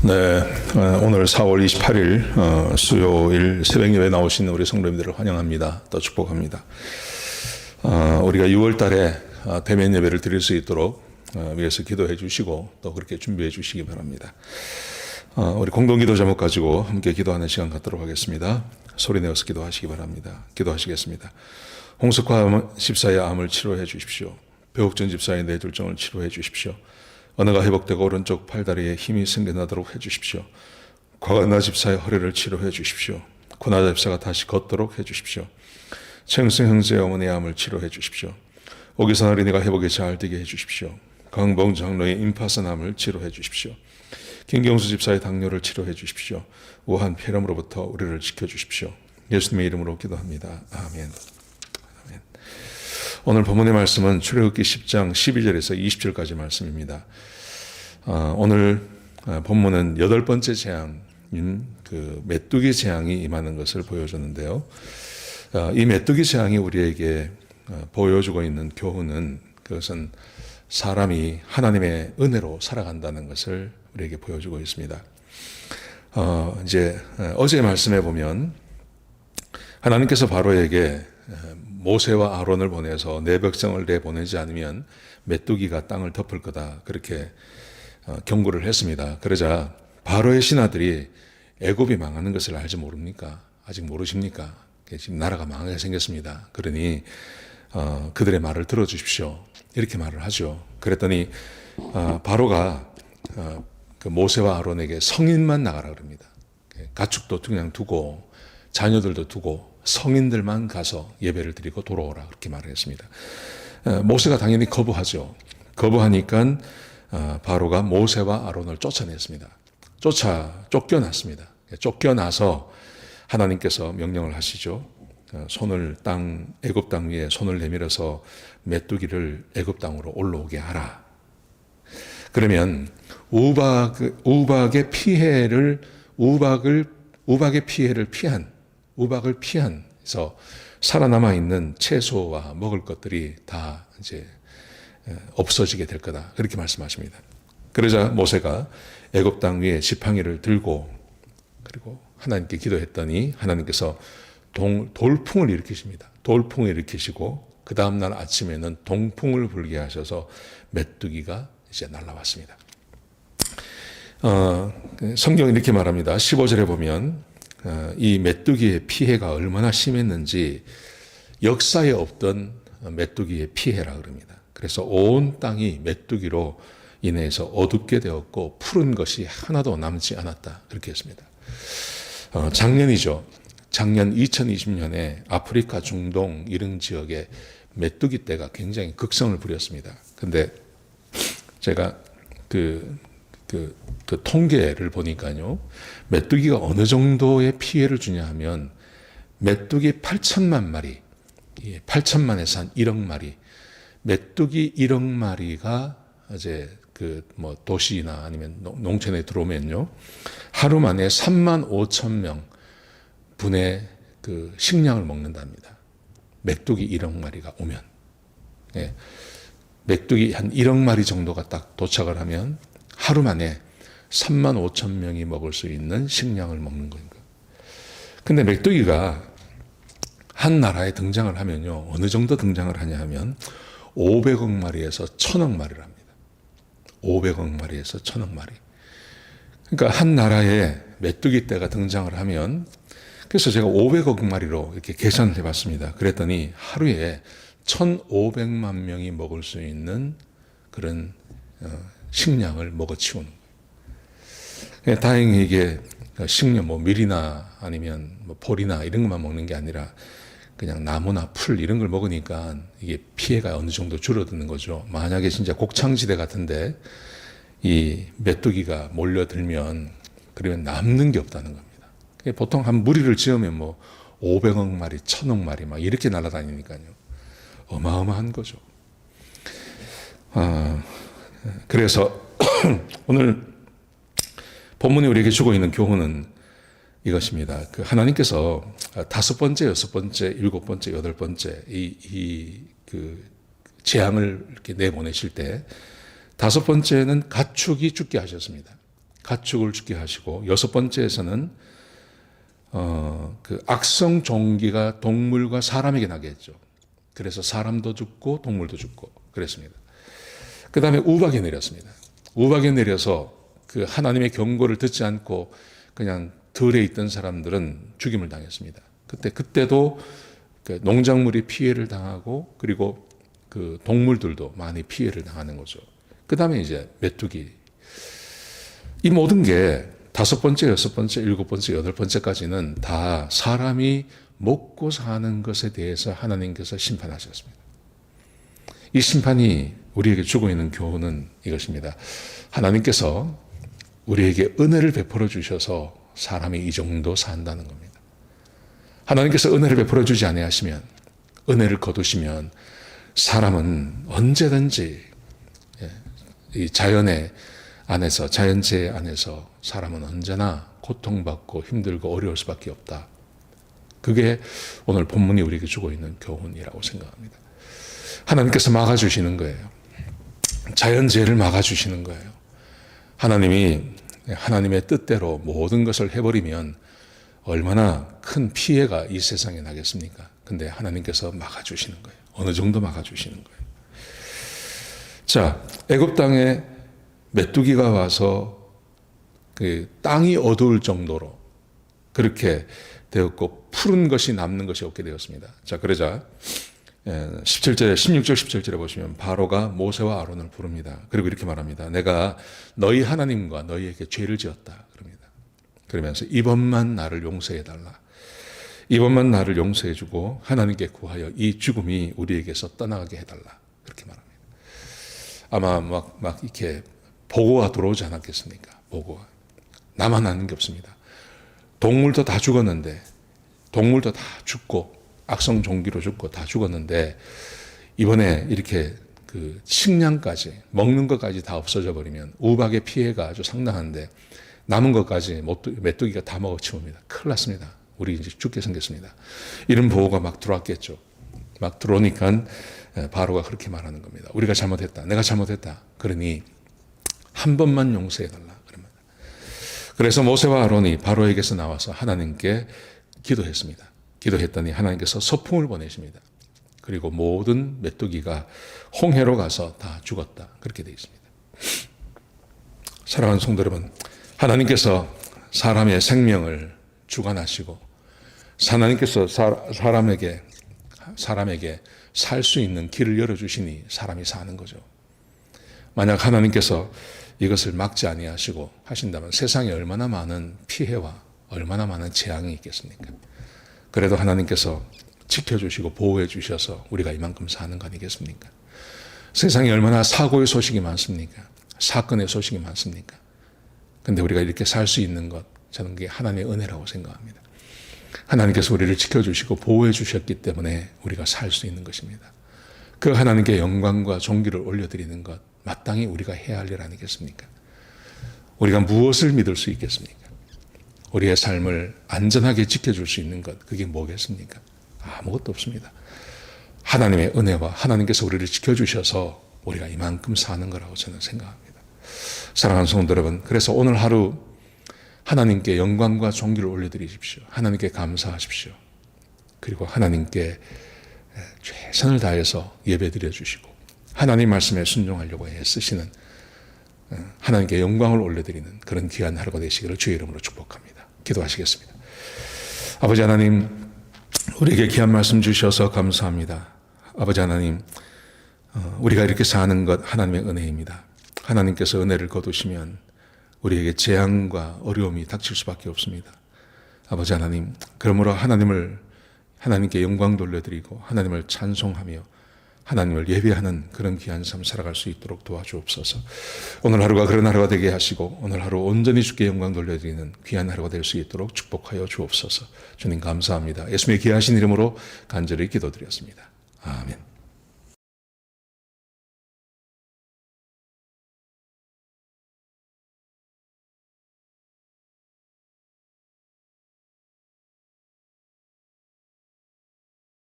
네, 오늘 4월 28일 수요일 새벽 예배 나오신 우리 성도님들을 환영합니다. 또 축복합니다. 우리가 6월 달에 대면 예배를 드릴 수 있도록 위해서 기도해 주시고 또 그렇게 준비해 주시기 바랍니다. 우리 공동기도 제목 가지고 함께 기도하는 시간 갖도록 하겠습니다. 소리 내어서 기도하시기 바랍니다. 기도하시겠습니다. 홍석화 집사의 암을 치료해 주십시오. 배옥전 집사의 뇌졸중을 치료해 주십시오. 언어가 회복되고 오른쪽 팔다리에 힘이 생겨나도록 해주십시오. 과간나 집사의 허리를 치료해 주십시오. 고나자 집사가 다시 걷도록 해주십시오. 최영승 형제의 어머니의 암을 치료해 주십시오. 오기선 어린이가 회복에 잘 되게 해주십시오. 강봉 장로의 임파선 암을 치료해 주십시오. 김경수 집사의 당뇨를 치료해 주십시오. 우한 폐렴으로부터 우리를 지켜주십시오. 예수님의 이름으로 기도합니다. 아멘. 오늘 본문의 말씀은 출애굽기 10장 12절에서 20절까지 말씀입니다. 오늘 본문은 8번째 재앙인 그 메뚜기 재앙이 임하는 것을 보여주는데요. 이 메뚜기 재앙이 우리에게 보여주고 있는 교훈은 그것은 사람이 하나님의 은혜로 살아간다는 것을 우리에게 보여주고 있습니다. 이제 어제 말씀해 보면 하나님께서 바로에게 모세와 아론을 보내서 내 백성을 내보내지 않으면 메뚜기가 땅을 덮을 거다. 그렇게 경고를 했습니다. 그러자 바로의 신하들이 애굽이 망하는 것을 알지 모릅니까? 아직 모르십니까? 지금 나라가 망하게 생겼습니다. 그러니 그들의 말을 들어주십시오. 이렇게 말을 하죠. 그랬더니 바로가 그 모세와 아론에게 성인만 나가라 그럽니다. 가축도 그냥 두고 자녀들도 두고 성인들만 가서 예배를 드리고 돌아오라 그렇게 말을 했습니다. 모세가 당연히 거부하죠. 거부하니까 바로가 모세와 아론을 쫓아냈습니다. 쫓겨났습니다. 쫓겨나서 하나님께서 명령을 하시죠. 손을 애굽 땅 위에 손을 내밀어서 메뚜기를 애굽 땅으로 올라오게 하라. 그러면 우박의 피해를 피해서 살아남아 있는 채소와 먹을 것들이 다 이제 없어지게 될 거다. 그렇게 말씀하십니다. 그러자 모세가 애굽 땅 위에 지팡이를 들고 그리고 하나님께 기도했더니 하나님께서 돌풍을 일으키십니다. 돌풍을 일으키시고 그 다음 날 아침에는 동풍을 불게 하셔서 메뚜기가 이제 날아왔습니다. 성경이 이렇게 말합니다. 15절에 보면 이 메뚜기의 피해가 얼마나 심했는지 역사에 없던 메뚜기의 피해라 그럽니다. 그래서 온 땅이 메뚜기로 인해서 어둡게 되었고 푸른 것이 하나도 남지 않았다. 그렇게 했습니다. 작년이죠. 작년 2020년에 아프리카 중동 이런 지역에 메뚜기 떼가 굉장히 극성을 부렸습니다. 근데 제가 그 통계를 보니까요. 메뚜기가 어느 정도의 피해를 주냐 하면 메뚜기 8천만 마리, 8천만에서 한 1억 마리, 메뚜기 1억 마리가 이제 도시나 아니면 농촌에 들어오면요. 하루 만에 3만 5천 명 분의 그 식량을 먹는답니다. 메뚜기 1억 마리가 오면. 예. 메뚜기 한 1억 마리 정도가 딱 도착을 하면 하루 만에 3만 5천 명이 먹을 수 있는 식량을 먹는 거예요. 근데 메뚜기가 한 나라에 등장을 하면요. 어느 정도 등장을 하냐 하면 500억 마리에서 1000억 마리랍니다. 500억 마리에서 1000억 마리. 그러니까 한 나라에 메뚜기 떼가 등장을 하면 그래서 제가 500억 마리로 이렇게 계산을 해봤습니다. 그랬더니 하루에 1,500만 명이 먹을 수 있는 그런 식량을 먹어치우는 거예요. 다행히 이게 식량, 밀이나 아니면 벌이나 이런 것만 먹는 게 아니라 그냥 나무나 풀 이런 걸 먹으니까 이게 피해가 어느 정도 줄어드는 거죠. 만약에 진짜 곡창지대 같은데 이 메뚜기가 몰려들면 그러면 남는 게 없다는 겁니다. 보통 한 무리를 지으면 500억 마리, 1000억 마리 막 이렇게 날아다니니까요. 어마어마한 거죠. 그래서 오늘 본문이 우리에게 주고 있는 교훈은 이것입니다. 하나님께서 5번째, 6번째, 7번째, 8번째 그 재앙을 이렇게 내보내실 때 5번째는 가축이 죽게 하셨습니다. 가축을 죽게 하시고, 여섯 번째에서는 그 악성 종기가 동물과 사람에게 나게 했죠. 그래서 사람도 죽고 동물도 죽고 그랬습니다. 그 다음에 우박이 내렸습니다. 우박이 내려서 그 하나님의 경고를 듣지 않고 그냥 들에 있던 사람들은 죽임을 당했습니다. 그때도 그 농작물이 피해를 당하고, 그리고 그 동물들도 많이 피해를 당하는 거죠. 그 다음에 이제 메뚜기. 이 모든 게 다섯 번째, 여섯 번째, 일곱 번째, 여덟 번째까지는 다 사람이 먹고 사는 것에 대해서 하나님께서 심판하셨습니다. 이 심판이 우리에게 주고 있는 교훈은 이것입니다. 하나님께서 우리에게 은혜를 베풀어 주셔서 사람이 이 정도 산다는 겁니다. 하나님께서 은혜를 베풀어 주지 아니하시면, 은혜를 거두시면 사람은 언제든지 이 자연의 안에서, 자연재해 안에서 사람은 언제나 고통받고 힘들고 어려울 수밖에 없다. 그게 오늘 본문이 우리에게 주고 있는 교훈이라고 생각합니다. 하나님께서 막아주시는 거예요. 자연재해를 막아주시는 거예요. 하나님이 하나님의 뜻대로 모든 것을 해버리면 얼마나 큰 피해가 이 세상에 나겠습니까? 근데 하나님께서 막아주시는 거예요. 어느 정도 막아주시는 거예요. 자, 애굽 땅에 메뚜기가 와서 그 땅이 어두울 정도로 그렇게 되었고, 푸른 것이 남는 것이 없게 되었습니다. 자, 그러자 17절에, 16절 17절에 보시면 바로가 모세와 아론을 부릅니다. 그리고 이렇게 말합니다. 내가 너희 하나님과 너희에게 죄를 지었다. 그럽니다. 그러면서 이번만 나를 용서해달라. 이번만 나를 용서해주고 하나님께 구하여 이 죽음이 우리에게서 떠나가게 해달라. 그렇게 말합니다. 아마 막 이렇게 보고가 들어오지 않았겠습니까? 보고가. 나만 아는 게 없습니다. 동물도 다 죽었는데, 동물도 다 죽고, 악성 종기로 죽고 다 죽었는데, 이번에 이렇게 그 식량까지, 먹는 것까지 다 없어져 버리면 우박의 피해가 아주 상당한데, 남은 것까지 메뚜기가 다 먹어치웁니다. 큰일 났습니다. 우리 이제 죽게 생겼습니다. 이런 보고가 막 들어왔겠죠. 막 들어오니까 바로가 그렇게 말하는 겁니다. 우리가 잘못했다. 내가 잘못했다. 그러니 한 번만 용서해달라. 그러면. 그래서 모세와 아론이 바로에게서 나와서 하나님께 기도했습니다. 기도했더니 하나님께서 서풍을 보내십니다. 그리고 모든 메뚜기가 홍해로 가서 다 죽었다. 그렇게 되어 있습니다. 사랑하는 성도 여러분, 하나님께서 사람의 생명을 주관하시고, 하나님께서 사람에게 살 수 있는 길을 열어주시니 사람이 사는 거죠. 만약 하나님께서 이것을 막지 아니하시고 하신다면 세상에 얼마나 많은 피해와 얼마나 많은 재앙이 있겠습니까? 그래도 하나님께서 지켜주시고 보호해 주셔서 우리가 이만큼 사는 거 아니겠습니까? 세상에 얼마나 사고의 소식이 많습니까? 사건의 소식이 많습니까? 근데 우리가 이렇게 살 수 있는 것, 저는 그게 하나님의 은혜라고 생각합니다. 하나님께서 우리를 지켜주시고 보호해 주셨기 때문에 우리가 살 수 있는 것입니다. 그 하나님께 영광과 존귀를 올려드리는 것, 마땅히 우리가 해야 할 일 아니겠습니까? 우리가 무엇을 믿을 수 있겠습니까? 우리의 삶을 안전하게 지켜줄 수 있는 것, 그게 뭐겠습니까? 아무것도 없습니다. 하나님의 은혜와 하나님께서 우리를 지켜주셔서 우리가 이만큼 사는 거라고 저는 생각합니다. 사랑하는 성도 여러분, 그래서 오늘 하루 하나님께 영광과 존귀를 올려드리십시오. 하나님께 감사하십시오. 그리고 하나님께 최선을 다해서 예배드려 주시고 하나님 말씀에 순종하려고 애쓰시는 하나님께 영광을 올려드리는 그런 귀한 하루가 되시기를 주의 이름으로 축복합니다. 기도하시겠습니다. 아버지 하나님, 우리에게 귀한 말씀 주셔서 감사합니다. 아버지 하나님, 우리가 이렇게 사는 것 하나님의 은혜입니다. 하나님께서 은혜를 거두시면 우리에게 재앙과 어려움이 닥칠 수밖에 없습니다. 아버지 하나님, 그러므로 하나님께 영광 돌려드리고 하나님을 찬송하며 하나님을 예배하는 그런 귀한 삶 살아갈 수 있도록 도와주옵소서. 오늘 하루가 그런 하루가 되게 하시고 오늘 하루 온전히 주께 영광 돌려드리는 귀한 하루가 될 수 있도록 축복하여 주옵소서. 주님 감사합니다. 예수님의 귀하신 이름으로 간절히 기도드렸습니다. 아멘.